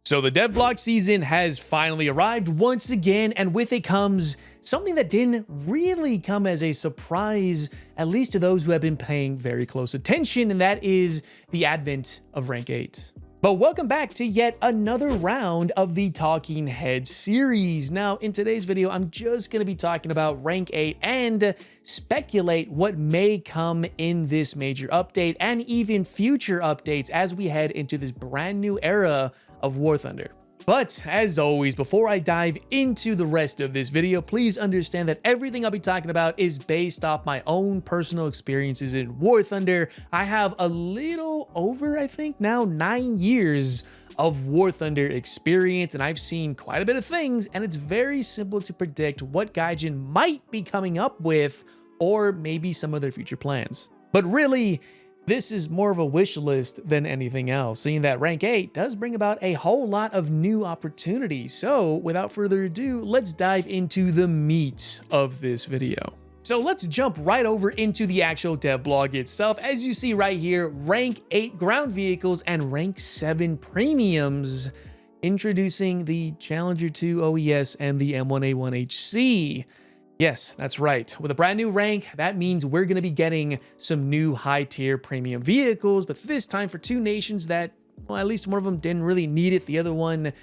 So the dev blog season has finally arrived once again, and with it comes something that didn't really come as a surprise, at least to those who have been paying very close attention, and that is the advent of Rank 8. But welcome back to yet another round of the Talking Heads series. Now, in today's video, I'm just going to be talking about Rank 8 and speculate what may come in this major update and even future updates as we head into this brand new era of War Thunder. But as always, before I dive into the rest of this video, please understand that everything I'll be talking about is based off my own personal experiences in War Thunder. I have a little over, I think now, 9 years of War Thunder experience, and I've seen quite a bit of things, and it's very simple to predict what Gaijin might be coming up with, or maybe some of their future plans. But really, this is more of a wish list than anything else, seeing that Rank 8 does bring about a whole lot of new opportunities. So without further ado, let's dive into the meat of this video. So let's jump right over into the actual dev blog itself. As you see right here, Rank 8 ground vehicles and Rank 7 premiums, introducing the Challenger 2 OES and the M1A1HC. Yes, that's right. With a brand new rank, that means we're going to be getting some new high-tier premium vehicles, but this time for two nations that, well, at least one of them didn't really need it. The other one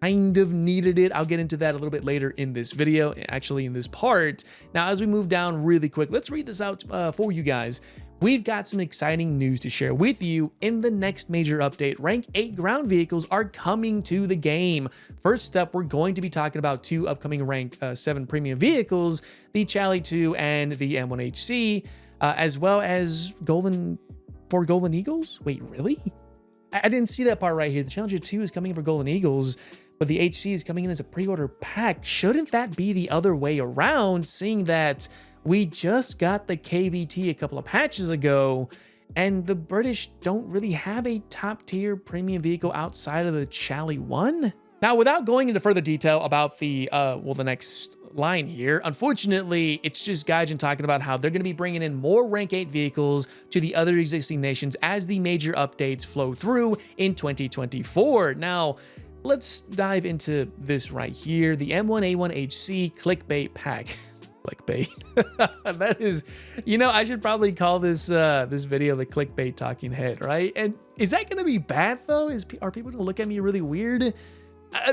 kind of needed it. I'll get into that a little bit later in this video, actually in this part. Now, as we move down really quick, let's read this out for you guys. We've got some exciting news to share with you. In the next major update, Rank 8 ground vehicles are coming to the game. First up, we're going to be talking about two upcoming Rank 7 premium vehicles, the Charlie 2 and the M1HC, as well as Golden Eagles? Wait, really? I didn't see that part right here. The Challenger 2 is coming in for Golden Eagles, but the HC is coming in as a pre-order pack. Shouldn't that be the other way around, seeing that we just got the KVT a couple of patches ago, and the British don't really have a top-tier premium vehicle outside of the Charlie 1? Now, without going into further detail about the next line here, unfortunately, it's just Gaijin talking about how they're going to be bringing in more Rank 8 vehicles to the other existing nations as the major updates flow through in 2024. Now, let's dive into this right here, the M1A1HC Clickbait Pack. Clickbait. That is, you know, I should probably call this this video the Clickbait Talking Head, right? And is that going to be bad though? Are people going to look at me really weird?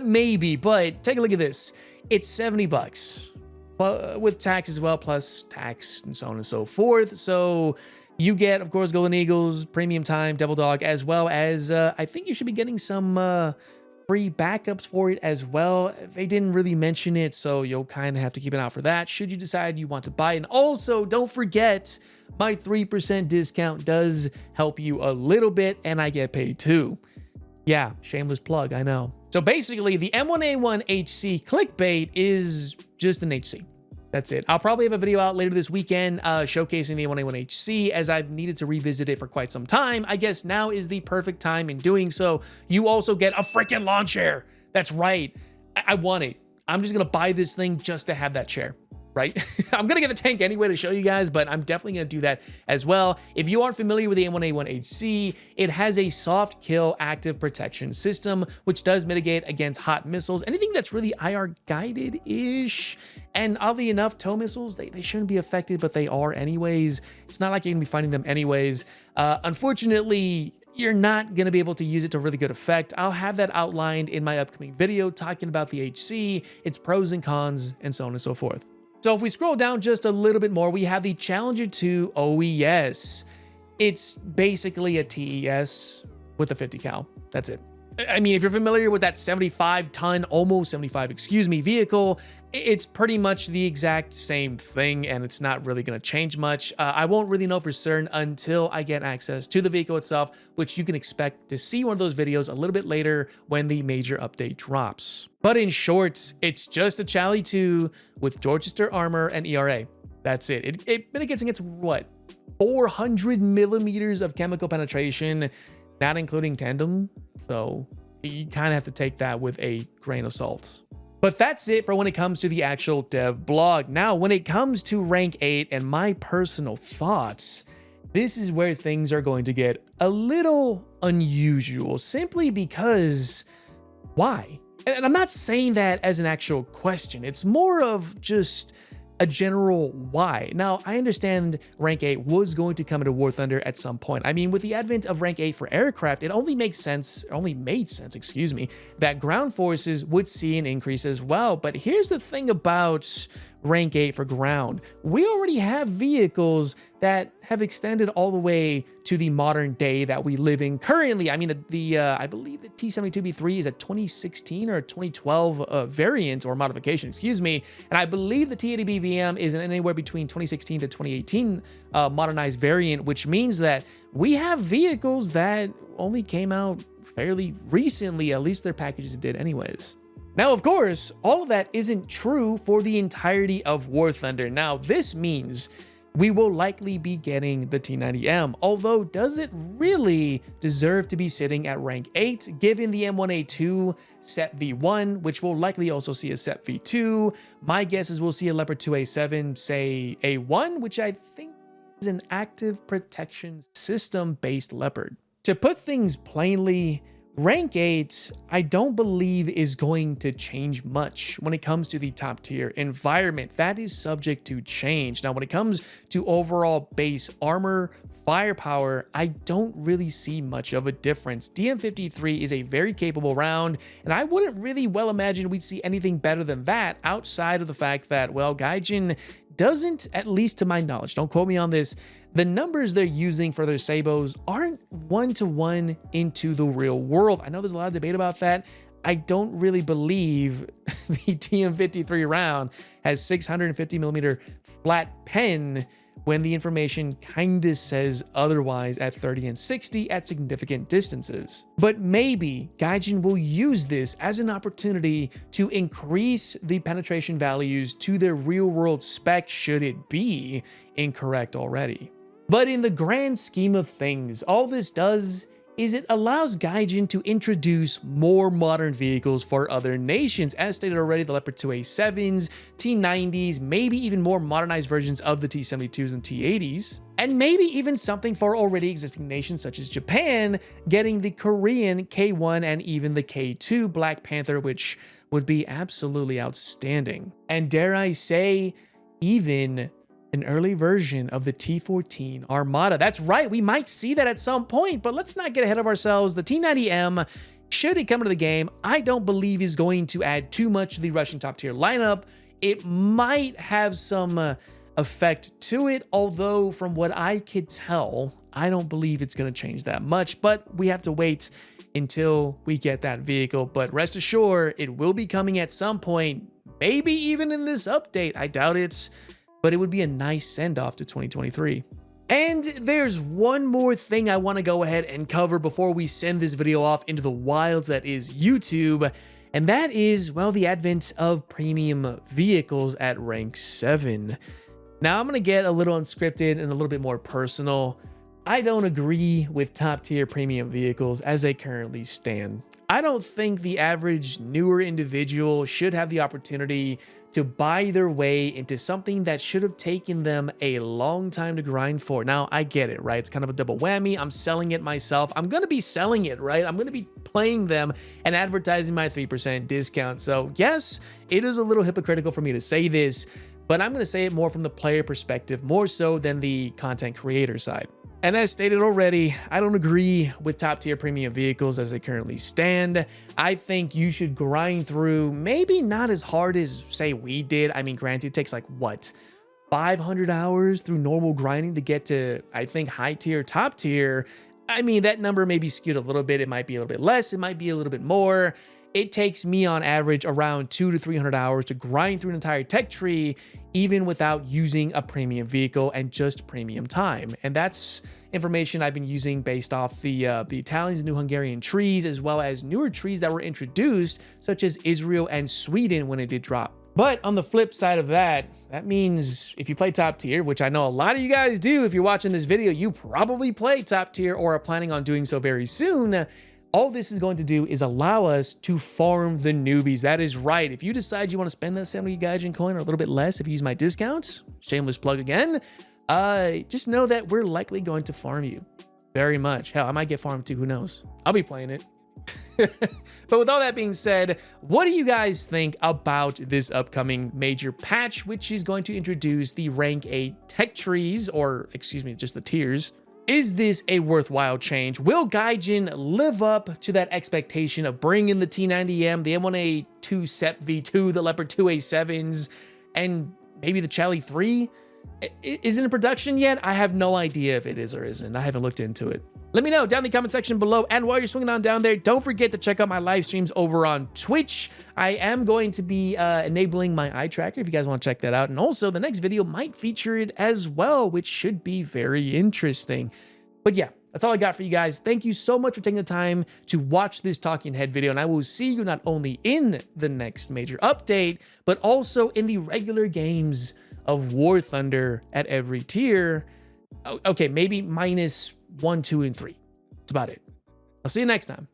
Maybe, but take a look at this. It's $70 with tax as well, plus tax and so on and so forth. So you get, of course, Golden Eagles, Premium Time, Devil Dog, as well as I think you should be getting some free backups for it as well. They didn't really mention it, so you'll kind of have to keep an eye out for that should you decide you want to buy it. And also, don't forget, my 3% discount does help you a little bit, and I get paid too. Yeah, shameless plug, I know. So basically, the M1A1HC Clickbait is just an HC. That's it. I'll probably have a video out later this weekend showcasing the M1A1HC, as I've needed to revisit it for quite some time. I guess now is the perfect time in doing so. You also get a freaking lawn chair. That's right. I want it. I'm just going to buy this thing just to have that chair, right? I'm going to get the tank anyway to show you guys, but I'm definitely going to do that as well. If you aren't familiar with the M1A1HC, it has a soft kill active protection system, which does mitigate against hot missiles, anything that's really IR guided-ish. And oddly enough, tow missiles, they shouldn't be affected, but they are anyways. It's not like you're going to be fighting them anyways. Unfortunately, you're not going to be able to use it to really good effect. I'll have that outlined in my upcoming video talking about the HC, its pros and cons, and so on and so forth. So if we scroll down just a little bit more, we have the Challenger 2 OES. It's basically a TES with a 50 cal. That's it. I mean, if you're familiar with that 75-ton, almost 75, excuse me, vehicle, it's pretty much the exact same thing, and it's not really going to change much. I won't really know for certain until I get access to the vehicle itself, which you can expect to see one of those videos a little bit later when the major update drops. But in short, it's just a Charlie 2 with Dorchester armor and ERA. That's it. It mitigates against what? 400 millimeters of chemical penetration, not including tandem. So you kind of have to take that with a grain of salt. But that's it for when it comes to the actual dev blog. Now, when it comes to Rank 8 and my personal thoughts, this is where things are going to get a little unusual, simply because Why? And I'm not saying that as an actual question. It's more of just a general why. Now, I understand rank 8 was going to come into War Thunder at some point. I mean, with the advent of rank 8 for aircraft, it only made sense, excuse me, that ground forces would see an increase as well. But here's the thing about rank 8 for ground. We already have vehicles that have extended all the way to the modern day that we live in currently. I mean, I believe the T-72B3 is a 2016 or 2012 variant or modification, excuse me. And I believe the T-80B VM is an anywhere between 2016 to 2018 modernized variant, which means that we have vehicles that only came out fairly recently, at least their packages did anyways. Now, of course, all of that isn't true for the entirety of War Thunder. Now, this means we will likely be getting the T90M, although does it really deserve to be sitting at rank 8, given the M1A2 set V1, which will likely also see a set V2. My guess is we'll see a Leopard 2A7, say A1, which I think is an active protection system-based Leopard. To put things plainly, rank 8, I don't believe is going to change much when it comes to the top tier environment. That is subject to change. Now, when it comes to overall base armor, firepower, I don't really see much of a difference. DM53 is a very capable round, and I wouldn't really well imagine we'd see anything better than that outside of the fact that, well, Gaijin doesn't, at least to my knowledge, don't quote me on this, the numbers they're using for their sabos aren't one-to-one into the real world. I know there's a lot of debate about that. I don't really believe the TM53 round has 650 millimeter flat pen when the information kinda says otherwise at 30 and 60 at significant distances. But maybe Gaijin will use this as an opportunity to increase the penetration values to their real-world spec should it be incorrect already. But in the grand scheme of things, all this does is it allows Gaijin to introduce more modern vehicles for other nations. As stated already, the Leopard 2A7s, T90s, maybe even more modernized versions of the T72s and T80s, and maybe even something for already existing nations such as Japan, getting the Korean K1 and even the K2 Black Panther, which would be absolutely outstanding. And dare I say, even an early version of the T14 Armada. That's right, we might see that at some point, but let's not get ahead of ourselves. The T90M, should it come into the game, I don't believe is going to add too much to the Russian top tier lineup. It might have some effect to it, although from what I could tell, I don't believe it's going to change that much, but we have to wait until we get that vehicle. But rest assured, it will be coming at some point, maybe even in this update. I doubt it, but it would be a nice send-off to 2023. And there's one more thing I want to go ahead and cover before we send this video off into the wilds that is YouTube, and that is, well, the advent of premium vehicles at rank 7. Now, I'm going to get a little unscripted and a little bit more personal. I don't agree with top-tier premium vehicles as they currently stand. I don't think the average newer individual should have the opportunity to buy their way into something that should have taken them a long time to grind for. Now, I get it, right? It's kind of a double whammy. I'm selling it myself. I'm going to be selling it, right? I'm going to be playing them and advertising my 3% discount. So yes, it is a little hypocritical for me to say this, but I'm going to say it more from the player perspective, more so than the content creator side. And as stated already, I don't agree with top tier premium vehicles as they currently stand. I think you should grind through, maybe not as hard as, say, we did. I mean, granted, it takes like, what, 500 hours through normal grinding to get to, I think, high tier, top tier. I mean, that number may be skewed a little bit. It might be a little bit less. It might be a little bit more. It takes me on average around 200 to 300 hours to grind through an entire tech tree, even without using a premium vehicle and just premium time. And that's information I've been using based off the Italians, New Hungarian trees, as well as newer trees that were introduced, such as Israel and Sweden when it did drop. But on the flip side of that, that means if you play top tier, which I know a lot of you guys do, if you're watching this video, you probably play top tier or are planning on doing so very soon. All this is going to do is allow us to farm the newbies. That is right. If you decide you want to spend that 70 Gaijin coin or a little bit less if you use my discounts, shameless plug again, just know that we're likely going to farm you very much. Hell, I might get farmed too. Who knows? I'll be playing it. But with all that being said, what do you guys think about this upcoming major patch, which is going to introduce the rank 8 tech trees, or excuse me, just the tiers? Is this a worthwhile change? Will Gaijin live up to that expectation of bringing the T90M, the M1A2 SEP V2, the Leopard 2A7s, and maybe the Chally 3? Is it in production yet? I have no idea if it is or isn't. I haven't looked into it. Let me know down in the comment section below. And while you're swinging on down there, don't forget to check out my live streams over on Twitch. I am going to be enabling my eye tracker if you guys want to check that out. And also the next video might feature it as well, which should be very interesting. But yeah, that's all I got for you guys. Thank you so much for taking the time to watch this talking head video. And I will see you not only in the next major update, but also in the regular games of War Thunder at every tier. Okay, maybe -1, 2, and 3. That's about it. I'll see you next time.